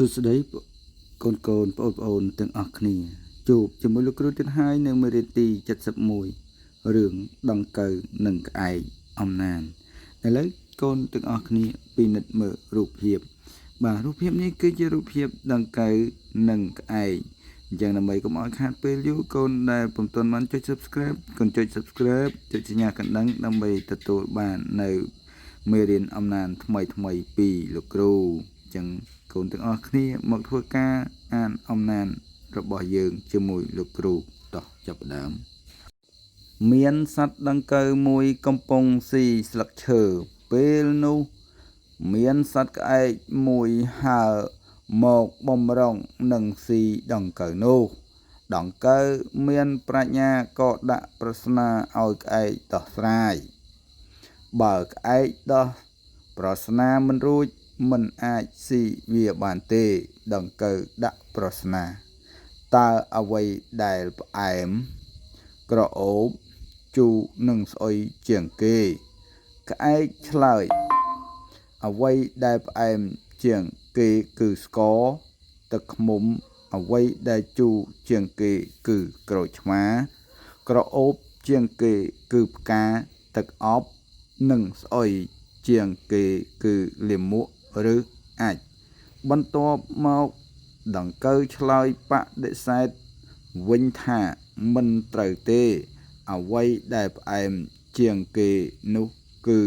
សួស្តីកូនបងប្អូនទាំងអស់គ្នាជួបជាមួយលោកគ្រូទៀតហើយនៅមេរៀនទី71រឿងដង្កូវនិងក្អែកអំណានឥឡូវកូនទាំងអស់គ្នាពិនិត្យមើលរូបភាពបាទរូបភាពនេះគឺជារូបភាពដង្កូវនិងក្អែកអញ្ចឹងដើម្បីកុំឲ្យខាតពេលយូរកូនដែលពុំទាន់បានចុច Subscribe កូនចុច Subscribe ចុចសញ្ញាកណ្ដឹងដើម្បីទទួលបាននៅមេរៀនអំណានថ្មីពីលោកគ្រូអញ្ចឹងកូនទាំងអស់គ្នាមកធ្វើការអានអំណានរបស់យើងជាមួយលោកគ្រូតោះចាប់ផ្ដើមមានសត្វដង្កូវមួយកំពុងស៊ីស្លឹកឈើពេលនោះមានសត្វក្អែកមួយហើរមកបំរុងនឹងស៊ីដង្កូវនោះដង្កូវមានប្រាជ្ញាក៏ដាក់ប្រស្នាឲ្យក្អែកដោះស្រាយបើក្អែកដោះប្រស្នាមិនរួចមិនអាចស៊ីវាបានទេដង្កូវដាក់ប្រស្នាតើអ្វីដែលផ្អែមក្រអូបជូរនិងស្អុយជាងគេក្អែកឆ្លើយអ្វីដែលផ្អែមជាងគេគឺស្ករទឹកឃ្មុំអ្វីដែលជូរជាងគេគឺក្រូចឆ្មាក្រអូបជាងគេគឺផ្កាទឹកអប់និងស្អុយជាងគេគឺលាមកឬអាចបន្ទាប់មកដង្កូវឆ្លើយបដិសេធវិញថាមិនត្រូវទេអ្វីដែលផ្អែមជាងគេនោះគឺ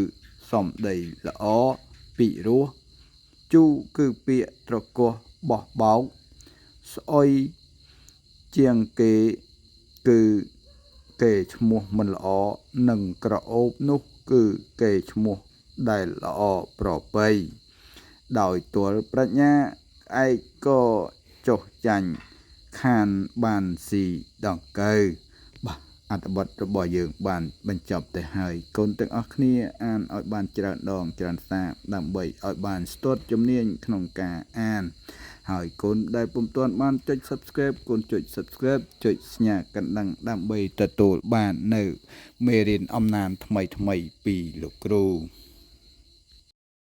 សម្ដីល្អពិរោះជូរគឺពាក្យត្រគោះបោះបោកស្អុយជាងគេគឺគេឈ្មោះមិនល្អនិងក្រអូបនោះគឺគេឈ្មោះដែលល្អប្រពៃដោយទល់ប្រាជ្ញាក្អែកក៏ចុះចាញ់ខានបានស៊ីដង្កូវបាទអត្ថបទរបស់យើងបានបញ្ចប់ទៅហើយកូនទាំងអស់គ្នាអានឲ្យបានច្រើនដងច្រើនសារដើម្បីឲ្យបានស្ទាត់ជំនាញក្នុងការអានហើយកូនដែលពុំទាន់បានចុច Subscribe កូនចុច Subscribe ចុចសញ្ញាកណ្ដឹងដើម្បីទទួលបាននៅមេរៀនអំណានថ្មីពីលោកគ្រូ